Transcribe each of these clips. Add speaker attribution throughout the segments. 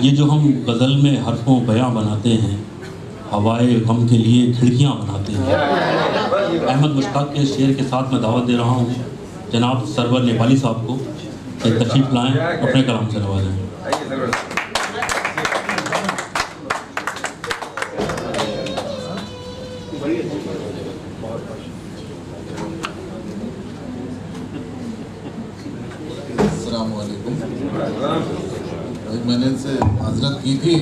Speaker 1: یہ جو ہم غزل میں حرفوں بیاں بناتے ہیں، ہوائے غم کے لیے کھڑکیاں بناتے ہیں۔ احمد مشتاق کے شعر کے ساتھ میں دعوت دے رہا ہوں جناب سرور نیپالی صاحب کو کہ تشریف لائیں، اپنے کلام سے نوازیں۔
Speaker 2: السلام علیکم۔ میں نے ان سے معذرت کی تھی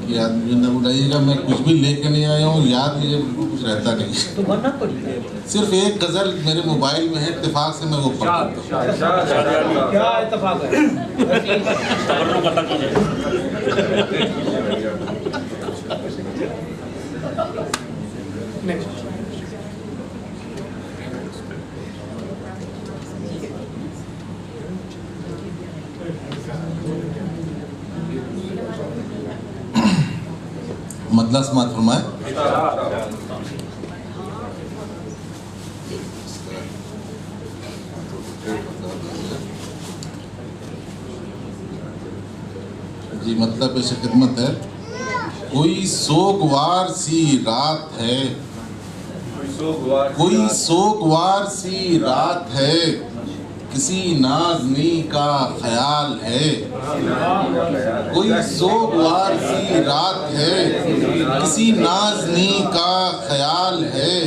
Speaker 2: کہ یاد مجھے نہ بلائیے گا، میں کچھ بھی لے کے نہیں آیا ہوں، یاد مجھے بالکل کچھ رہتا نہیں، صرف ایک غزل میرے موبائل میں ہے، اتفاق سے میں وہ پڑھتا ہوں۔
Speaker 3: کیا اتفاق ہے؟
Speaker 2: مطلع سماعت فرمائے۔ جی مطلب پیش خدمت ہے۔ کوئی سوگوار سی رات ہے، کوئی سوگوار سی رات ہے، کسی نازنی کا خیال ہے۔ کوئی سوگوار سی رات ہے، کسی نازنی کا خیال ہے،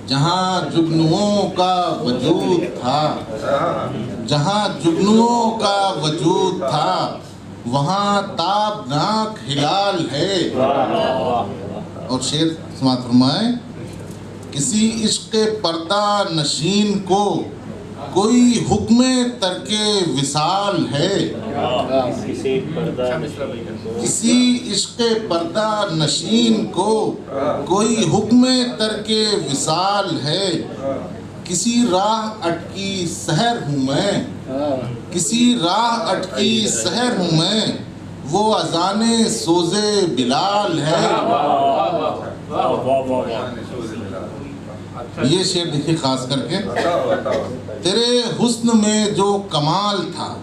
Speaker 2: جہاں جگنوؤں کا وجود تھا، جہاں جگنوؤں کا وجود تھا، وہاں تابناک ہلال ہے۔ اور شعر سماعت فرمائیں۔ کسی عشق پردہ نشین کو کوئی حکم ترک وصال ہے، کسی عشق پردہ نشین کو کوئی حکم ترک وصال ہے، کسی راہ اٹکی سحر ہوں میں، کسی راہ اٹکی سحر ہوں میں، وہ اذان سوز بلال ہے۔ یہ شعر دیکھیے خاص کر کے۔ تیرے حسن میں جو کمال تھا،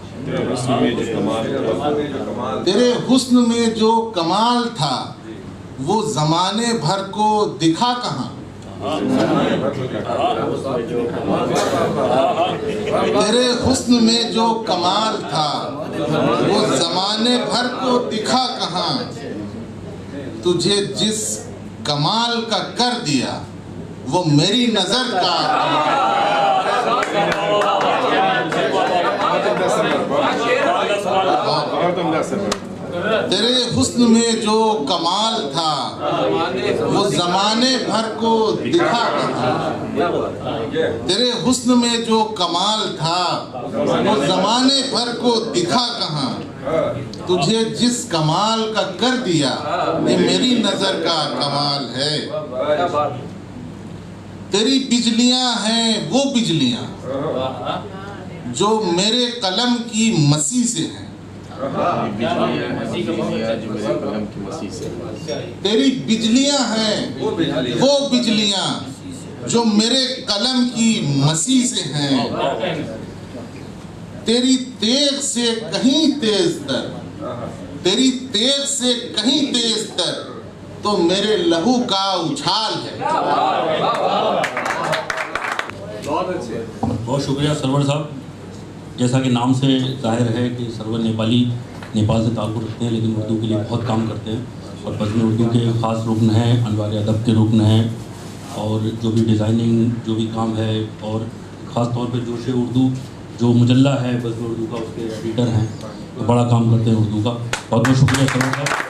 Speaker 2: تیرے حسن میں جو کمال تھا، وہ زمانے بھر کو دکھا کہاں؟ تیرے حسن میں جو کمال تھا، وہ زمانے بھر کو دکھا کہاں؟ تجھے جس کمال کا کر دیا، وہ میری نظر کا تیرے حسن میں جو کمال تھا، وہ زمانے بھر کو دکھا کہاں؟ تیرے حسن میں جو کمال تھا، وہ زمانے بھر کو دکھا کہاں؟ تجھے جس کمال کا کر دیا، یہ میری نظر کا کمال ہے۔ تیری بجلیاں ہیں وہ بجلیاں جو میرے قلم کی مسی سے ہیں، تیری بجلیاں ہیں وہ بجلیاں جو میرے قلم کی مسی سے ہیں، تیری تیغ سے کہیں تیز تر، تیری تیغ سے کہیں تیز تر تو میرے لہو کا اچھال ہے۔
Speaker 1: بہت شکریہ سرور صاحب۔ جیسا کہ نام سے ظاہر ہے کہ سرور نیپالی نیپال سے تعلق رکھتے ہیں، لیکن اردو کے لیے بہت کام کرتے ہیں اور بزم اردو کے خاص رکن ہیں، انوار ادب کے رکن ہیں، اور جو بھی ڈیزائننگ جو بھی کام ہے، اور خاص طور پہ جوش اردو جو مجلہ ہے بزم اردو کا، اس کے ایڈیٹر ہیں، تو بڑا کام کرتے ہیں اردو کا۔ بہت بہت شکریہ سرور صاحب۔